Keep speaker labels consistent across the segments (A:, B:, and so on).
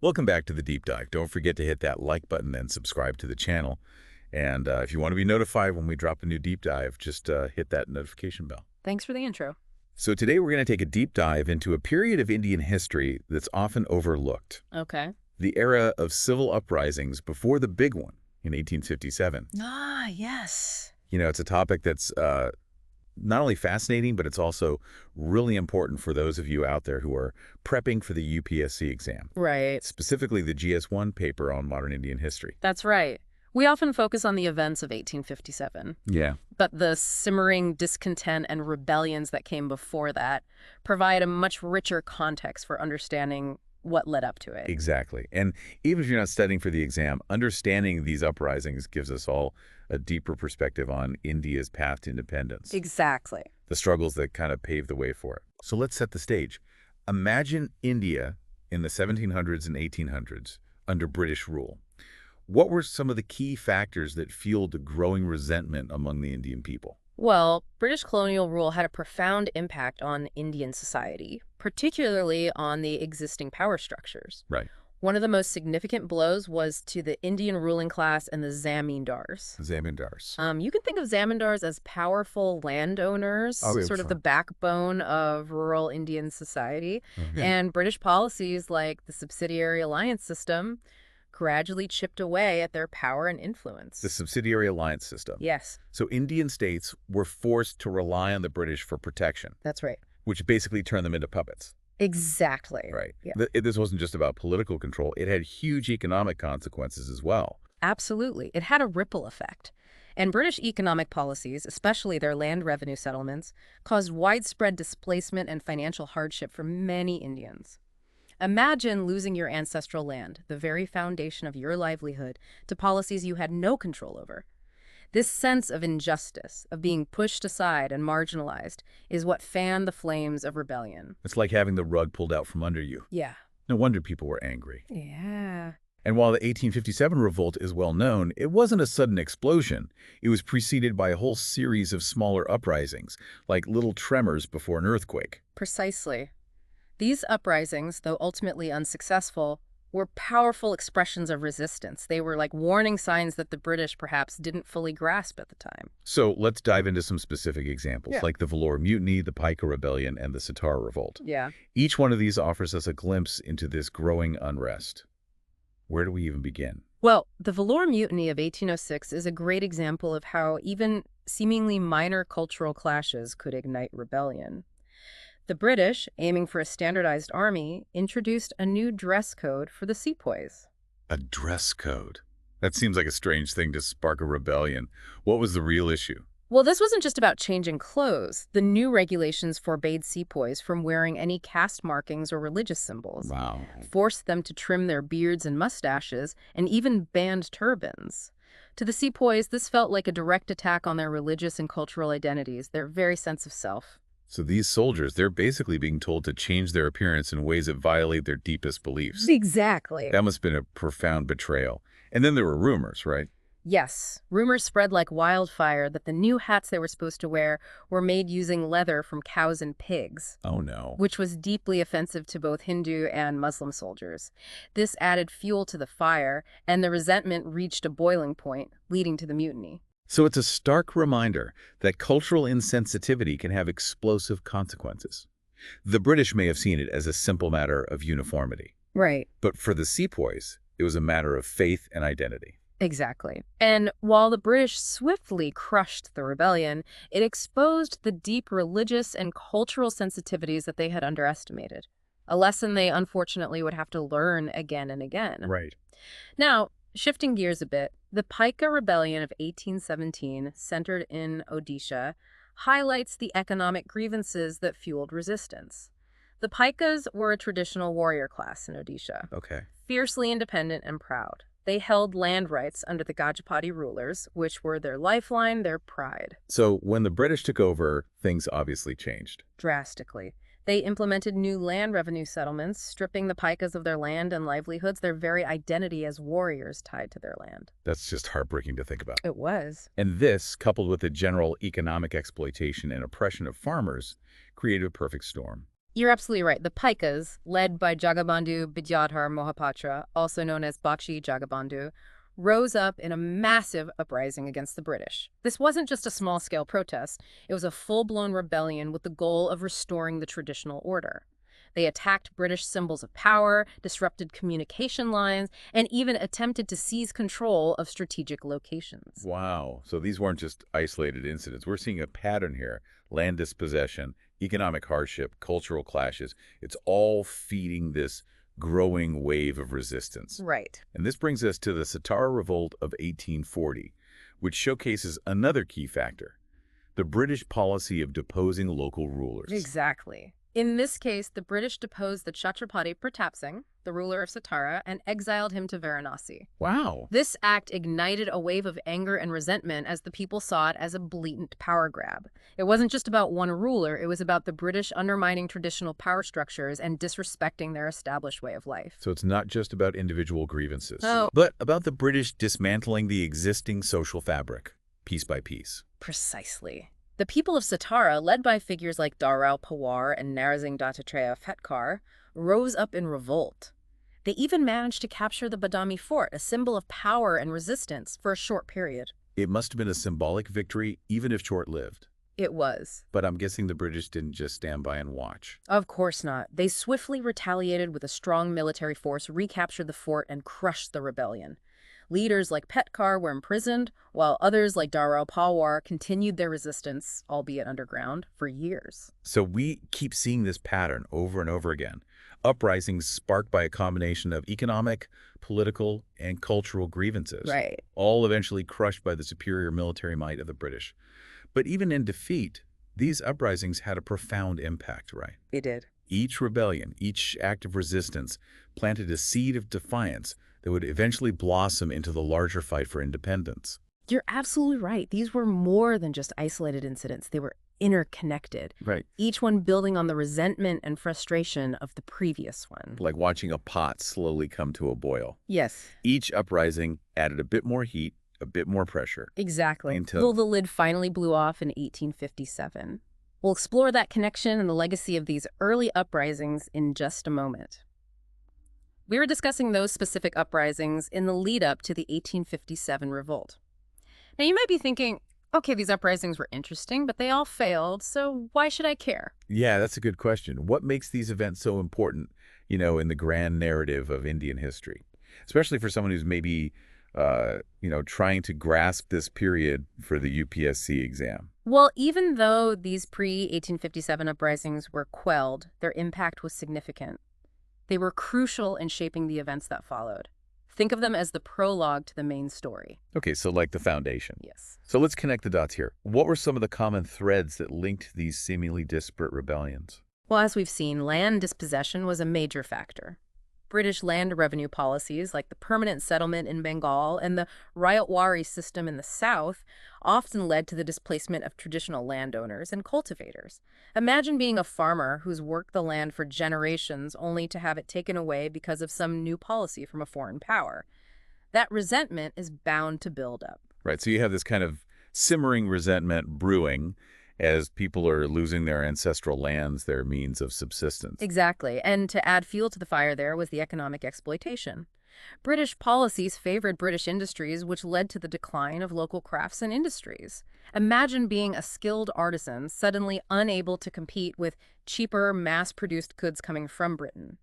A: Welcome back to the Deep Dive. Don't forget to hit that like button and subscribe to the channel. And if you want to be notified when we drop a new deep dive, just hit that notification bell.
B: Thanks for the intro.
A: So today we're going to take a deep dive into a period of Indian history that's often overlooked.
B: Okay.
A: The era of civil uprisings before the big one in 1857.
B: Ah, yes.
A: You know, it's a topic that's not only fascinating, but it's also really important for those of you out there who are prepping for the UPSC exam.
B: Right.
A: Specifically the GS1 paper on modern Indian history.
B: That's right. We often focus on the events of 1857,
A: Yeah.
B: but the simmering discontent and rebellions that came before that provide a much richer context for understanding what led up to it.
A: Exactly. And even if you're not studying for the exam, understanding these uprisings gives us all a deeper perspective on India's path to independence,
B: Exactly.
A: the struggles that kind of paved the way for it. So let's set the stage. Imagine India in the 1700s and 1800s under British rule. What were some of the key factors that fueled the growing resentment among the Indian people?
B: Well, British colonial rule had a profound impact on Indian society, particularly on the existing power structures.
A: Right.
B: One of the most significant blows was to the Indian ruling class and the zamindars.
A: Zamindars.
B: You can think of zamindars as powerful landowners,
A: Oh, yeah,
B: sort of
A: sure.
B: the backbone of rural Indian society.
A: Okay.
B: And British policies like the subsidiary alliance system gradually chipped away at their power and influence.
A: The subsidiary alliance system.
B: Yes,
A: So Indian states were forced to rely on the British for protection,
B: that's right.
A: which basically turned them into puppets.
B: Exactly.
A: Right.
B: Yeah.
A: This wasn't just about political control. It had huge economic consequences as well.
B: Absolutely. It had a ripple effect. And British economic policies, especially their land revenue settlements, caused widespread displacement and financial hardship for many Indians. Imagine losing your ancestral land, the very foundation of your livelihood, to policies you had no control over. This sense of injustice, of being pushed aside and marginalized, is what fanned the flames of rebellion.
A: It's like having the rug pulled out from under you.
B: Yeah.
A: No wonder people were angry.
B: Yeah.
A: And while the 1857 revolt is well known, it wasn't a sudden explosion. It was preceded by a whole series of smaller uprisings, like little tremors before an earthquake.
B: Precisely. These uprisings, though ultimately unsuccessful, were powerful expressions of resistance. They were like warning signs that the British perhaps didn't fully grasp at the time.
A: So let's dive into some specific examples,
B: Yeah.
A: like the Vellore Mutiny, the Pica Rebellion, and the Satara Revolt.
B: Yeah.
A: Each one of these offers us a glimpse into this growing unrest. Where do we even begin?
B: Well, the Vellore Mutiny of 1806 is a great example of how even seemingly minor cultural clashes could ignite rebellion. The British, aiming for a standardized army, introduced a new dress code for the sepoys.
A: A dress code. That seems like a strange thing to spark a rebellion. What was the real issue?
B: Well, this wasn't just about changing clothes. The new regulations forbade sepoys from wearing any caste markings or religious symbols,
A: Wow.
B: forced them to trim their beards and mustaches, and even banned turbans. To the sepoys, this felt like a direct attack on their religious and cultural identities, their very sense of self.
A: So these soldiers, they're basically being told to change their appearance in ways that violate their deepest beliefs.
B: Exactly.
A: That must have been a profound betrayal. And then there were rumors, right?
B: Yes, rumors spread like wildfire that the new hats they were supposed to wear were made using leather from cows and pigs,
A: Oh, no.
B: which was deeply offensive to both Hindu and Muslim soldiers. This added fuel to the fire, and the resentment reached a boiling point, leading to the mutiny.
A: So it's a stark reminder that cultural insensitivity can have explosive consequences. The British may have seen it as a simple matter of uniformity,
B: Right.
A: but for the sepoys, it was a matter of faith and identity.
B: Exactly. And while the British swiftly crushed the rebellion, it exposed the deep religious and cultural sensitivities that they had underestimated, a lesson they unfortunately would have to learn again and again.
A: Right.
B: Now, shifting gears a bit, the Pica Rebellion of 1817, centered in Odisha, highlights the economic grievances that fueled resistance. The Picas were a traditional warrior class in Odisha,
A: Okay.
B: fiercely independent and proud. They held land rights under the Gajapati rulers, which were their lifeline, their pride.
A: So when the British took over, things obviously changed.
B: Drastically. They implemented new land revenue settlements, stripping the Picas of their land and livelihoods, their very identity as warriors tied to their land.
A: That's just heartbreaking to think about.
B: It was.
A: And this, coupled with the general economic exploitation and oppression of farmers, created a perfect storm.
B: You're absolutely right. The Pikas, led by Jagabandhu Bidyadhar Mohapatra, also known as Bakshi Jagabandhu, rose up in a massive uprising against the British. This wasn't just a small-scale protest. It was a full-blown rebellion with the goal of restoring the traditional order. They attacked British symbols of power, disrupted communication lines, and even attempted to seize control of strategic locations.
A: Wow. So these weren't just isolated incidents. We're seeing a pattern here. Land dispossession, economic hardship, cultural clashes. It's all feeding this growing wave of resistance.
B: Right.
A: And this brings us to the Satara Revolt of 1840, which showcases another key factor, the British policy of deposing local rulers.
B: Exactly. In this case, the British deposed the Chhatrapati Pratap Singh, the ruler of Satara, and exiled him to Varanasi.
A: Wow.
B: This act ignited a wave of anger and resentment as the people saw it as a blatant power grab. It wasn't just about one ruler, it was about the British undermining traditional power structures and disrespecting their established way of life.
A: So it's not just about individual grievances,
B: No.
A: but about the British dismantling the existing social fabric, piece by piece.
B: Precisely. The people of Satara, led by figures like Darrao Pawar and Narazing Dattatreya Phetkar, rose up in revolt. They even managed to capture the Badami fort, a symbol of power and resistance, for a short period.
A: It must have been a symbolic victory, even if short-lived.
B: It was.
A: But I'm guessing the British didn't just stand by and watch.
B: Of course not. They swiftly retaliated with a strong military force, recaptured the fort, and crushed the rebellion. Leaders like Phetkar were imprisoned, while others like Darrao Pawar continued their resistance, albeit underground, for years.
A: So we keep seeing this pattern over and over again. Uprisings sparked by a combination of economic, political, and cultural grievances.
B: Right.
A: All eventually crushed by the superior military might of the British. But even in defeat, these uprisings had a profound impact, right?
B: They did.
A: Each rebellion, each act of resistance planted a seed of defiance that would eventually blossom into the larger fight for independence.
B: You're absolutely right. These were more than just isolated incidents. They were interconnected,
A: Right.
B: each one building on the resentment and frustration of the previous one.
A: Like watching a pot slowly come to a boil.
B: Yes,
A: Each uprising added a bit more heat, a bit more pressure.
B: exactly.
A: Until-
B: Until the lid finally blew off in 1857. We'll explore that connection and the legacy of these early uprisings in just a moment. We were discussing those specific uprisings in the lead-up to the 1857 revolt. Now, you might be thinking, okay, these uprisings were interesting, but they all failed, so why should I care?
A: Yeah, that's a good question. What makes these events so important, in the grand narrative of Indian history? Especially for someone who's maybe, trying to grasp this period for the UPSC exam.
B: Well, even though these pre-1857 uprisings were quelled, their impact was significant. They were crucial in shaping the events that followed. Think of them as the prologue to the main story.
A: Okay, so like the foundation.
B: Yes.
A: So let's connect the dots here. What were some of the common threads that linked these seemingly disparate rebellions?
B: Well, as we've seen, land dispossession was a major factor. British land revenue policies, like the permanent settlement in Bengal and the Rayatwari system in the south, often led to the displacement of traditional landowners and cultivators. Imagine being a farmer who's worked the land for generations only to have it taken away because of some new policy from a foreign power. That resentment is bound to build up.
A: Right, so you have this kind of simmering resentment brewing as people are losing their ancestral lands, their means of subsistence.
B: Exactly. And to add fuel to the fire there was the economic exploitation. British policies favored British industries, which led to the decline of local crafts and industries. Imagine being a skilled artisan suddenly unable to compete with cheaper, mass-produced goods coming from Britain.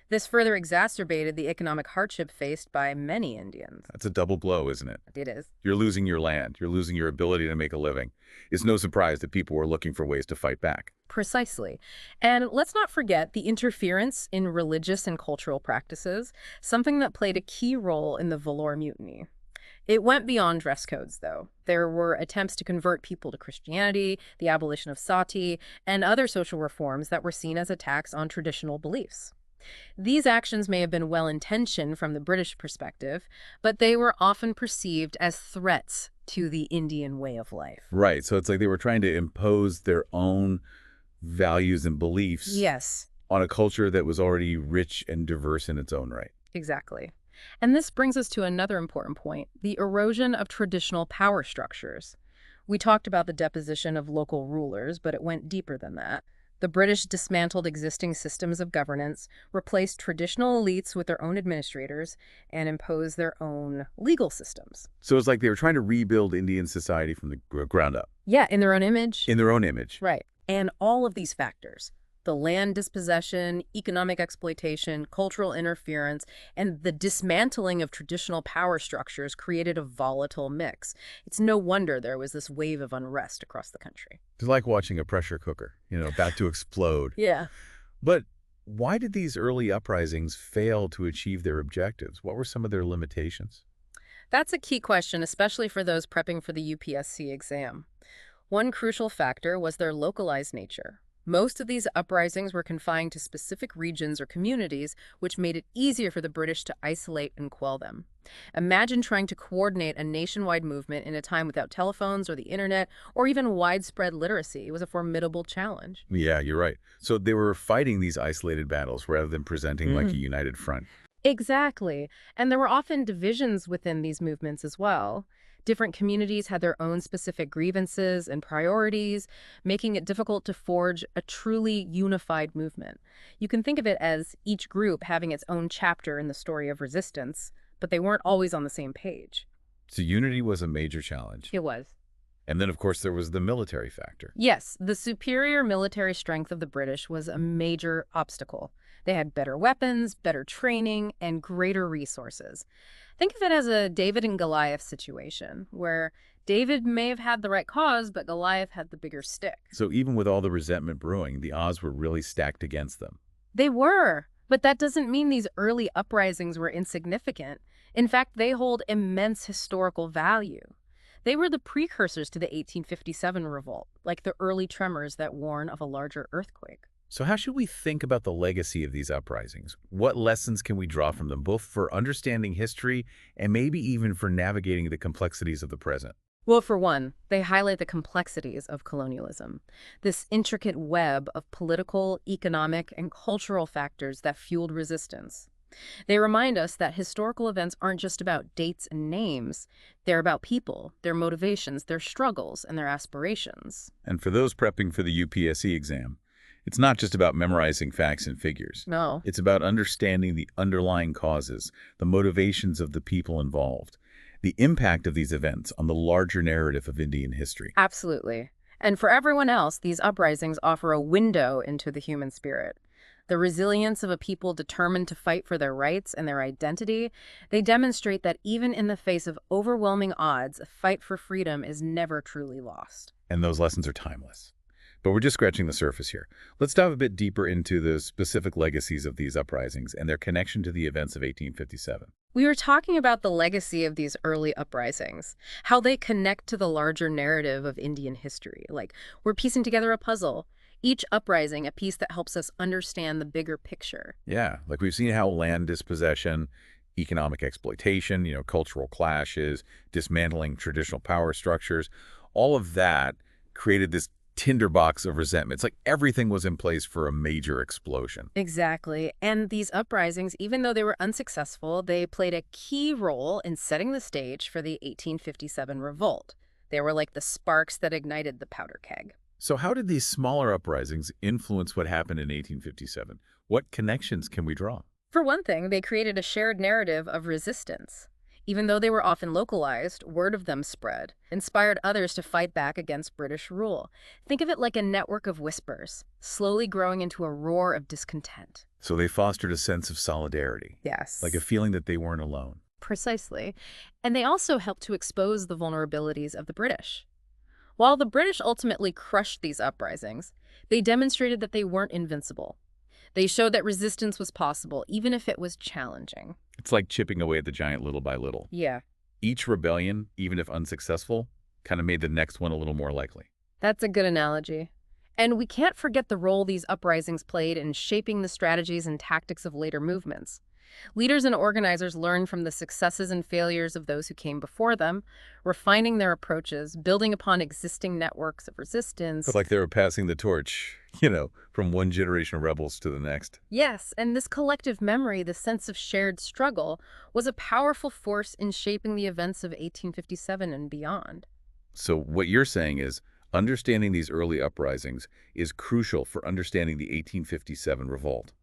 B: This further exacerbated the economic hardship faced by many Indians.
A: That's a double blow, isn't it?
B: It is.
A: You're losing your land. You're losing your ability to make a living. It's no surprise that people were looking for ways to fight back.
B: Precisely. And let's not forget the interference in religious and cultural practices, something that played a key role in the Vellore Mutiny. It went beyond dress codes, though. There were attempts to convert people to Christianity, the abolition of sati, and other social reforms that were seen as attacks on traditional beliefs. These actions may have been well-intentioned from the British perspective, but they were often perceived as threats to the Indian way of life.
A: Right, so it's like they were trying to impose their own values and beliefs
B: Yes,
A: on a culture that was already rich and diverse in its own right.
B: exactly. And this brings us to another important point, the erosion of traditional power structures. We talked about the deposition of local rulers, but it went deeper than that. The British dismantled existing systems of governance, replaced traditional elites with their own administrators, and imposed their own legal systems.
A: So it's like they were trying to rebuild Indian society from the ground up,
B: Yeah, in their own image.
A: in their own image.
B: Right. And all of these factors, the land dispossession, economic exploitation, cultural interference, and the dismantling of traditional power structures created a volatile mix. It's no wonder there was this wave of unrest across the country.
A: It's like watching a pressure cooker, about to explode.
B: Yeah.
A: But why did these early uprisings fail to achieve their objectives? What were some of their limitations?
B: That's a key question, especially for those prepping for the UPSC exam. One crucial factor was their localized nature. Most of these uprisings were confined to specific regions or communities, which made it easier for the British to isolate and quell them. Imagine trying to coordinate a nationwide movement in a time without telephones or the internet or even widespread literacy. It was a formidable challenge.
A: Yeah, you're right. So they were fighting these isolated battles rather than presenting like a united front.
B: Exactly. And there were often divisions within these movements as well. Different communities had their own specific grievances and priorities, making it difficult to forge a truly unified movement. You can think of it as each group having its own chapter in the story of resistance, but they weren't always on the same page.
A: So unity was a major challenge.
B: It was.
A: And then, of course, there was the military factor.
B: Yes, the superior military strength of the British was a major obstacle. They had better weapons, better training, and greater resources. Think of it as a David and Goliath situation, where David may have had the right cause, but Goliath had the bigger stick.
A: So even with all the resentment brewing, the odds were really stacked against them.
B: They were, but that doesn't mean these early uprisings were insignificant. In fact, they hold immense historical value. They were the precursors to the 1857 revolt, like the early tremors that warn of a larger earthquake.
A: So how should we think about the legacy of these uprisings? What lessons can we draw from them, both for understanding history and maybe even for navigating the complexities of the present?
B: Well, for one, they highlight the complexities of colonialism, this intricate web of political, economic, and cultural factors that fueled resistance. They remind us that historical events aren't just about dates and names. They're about people, their motivations, their struggles, and their aspirations.
A: And for those prepping for the UPSC exam, it's not just about memorizing facts and figures.
B: No.
A: It's about understanding the underlying causes, the motivations of the people involved, the impact of these events on the larger narrative of Indian history.
B: Absolutely. And for everyone else, these uprisings offer a window into the human spirit. The resilience of a people determined to fight for their rights and their identity, they demonstrate that even in the face of overwhelming odds, a fight for freedom is never truly lost.
A: And those lessons are timeless. But we're just scratching the surface here. Let's dive a bit deeper into the specific legacies of these uprisings and their connection to the events of 1857.
B: We were talking about the legacy of these early uprisings, how they connect to the larger narrative of Indian history. Like, we're piecing together a puzzle. Each uprising, a piece that helps us understand the bigger picture.
A: Yeah, like we've seen how land dispossession, economic exploitation, cultural clashes, dismantling traditional power structures, all of that created this tinderbox of resentment. It's like everything was in place for a major explosion.
B: Exactly. And these uprisings, even though they were unsuccessful, they played a key role in setting the stage for the 1857 revolt. They were like the sparks that ignited the powder keg.
A: So how did these smaller uprisings influence what happened in 1857? What connections can we draw?
B: For one thing, they created a shared narrative of resistance. Even though they were often localized, word of them spread, inspired others to fight back against British rule. Think of it like a network of whispers, slowly growing into a roar of discontent.
A: So they fostered a sense of solidarity.
B: Yes.
A: Like a feeling that they weren't alone.
B: Precisely. And they also helped to expose the vulnerabilities of the British. While the British ultimately crushed these uprisings, they demonstrated that they weren't invincible. They showed that resistance was possible, even if it was challenging.
A: It's like chipping away at the giant little by little.
B: Yeah.
A: Each rebellion, even if unsuccessful, kind of made the next one a little more likely.
B: That's a good analogy. And we can't forget the role these uprisings played in shaping the strategies and tactics of later movements. Leaders and organizers learned from the successes and failures of those who came before them, refining their approaches, building upon existing networks of resistance.
A: But like they were passing the torch, from one generation of rebels to the next.
B: Yes, and this collective memory, the sense of shared struggle, was a powerful force in shaping the events of 1857 and beyond.
A: So what you're saying is Understanding these early uprisings is crucial for understanding the 1857 revolt,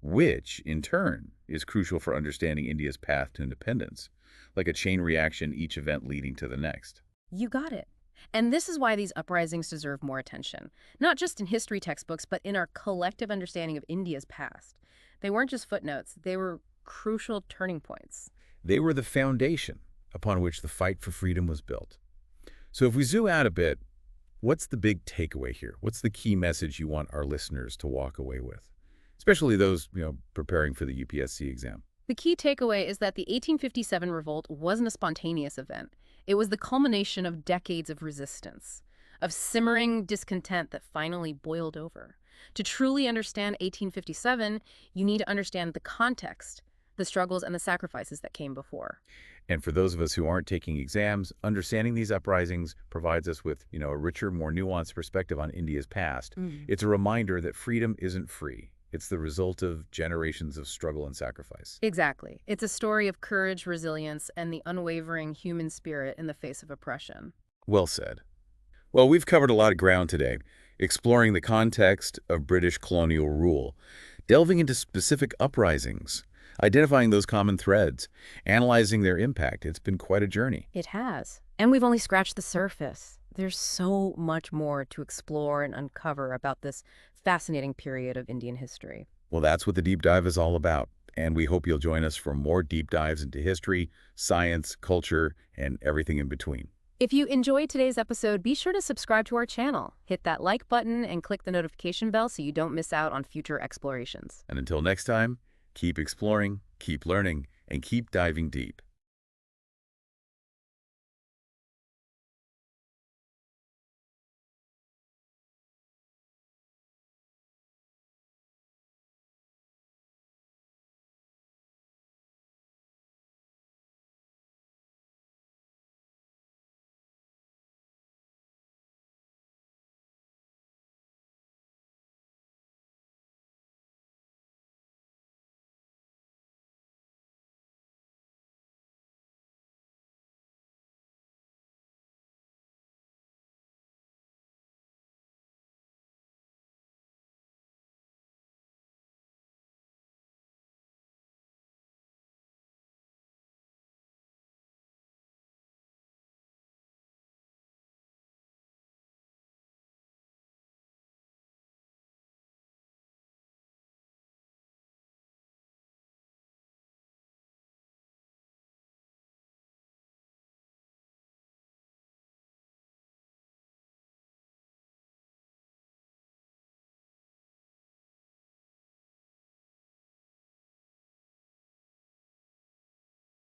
A: which, in turn, is crucial for understanding India's path to independence, like a chain reaction, each event leading to the next.
B: You got it. And this is why these uprisings deserve more attention, not just in history textbooks, but in our collective understanding of India's past. They weren't just footnotes, they were crucial turning points.
A: They were the foundation upon which the fight for freedom was built. So if we zoom out a bit, what's the big takeaway here? What's the key message you want our listeners to walk away with? Especially those, preparing for the UPSC exam.
B: The key takeaway is that the 1857 revolt wasn't a spontaneous event. It was the culmination of decades of resistance, of simmering discontent that finally boiled over. To truly understand 1857, you need to understand the context, the struggles and the sacrifices that came before.
A: And for those of us who aren't taking exams, understanding these uprisings provides us with, a richer, more nuanced perspective on India's past. It's a reminder that freedom isn't free. It's the result of generations of struggle and sacrifice.
B: Exactly. It's a story of courage, resilience, and the unwavering human spirit in the face of oppression.
A: Well said. Well, we've covered a lot of ground today, exploring the context of British colonial rule, delving into specific uprisings, identifying those common threads, analyzing their impact. It's been quite a journey.
B: It has. And we've only scratched the surface. There's so much more to explore and uncover about this fascinating period of Indian history.
A: Well, that's what the deep dive is all about. And we hope you'll join us for more deep dives into history, science, culture, and everything in between.
B: If you enjoyed today's episode, be sure to subscribe to our channel. Hit that like button and click the notification bell so you don't miss out on future explorations.
A: And until next time, keep exploring, keep learning, and keep diving deep.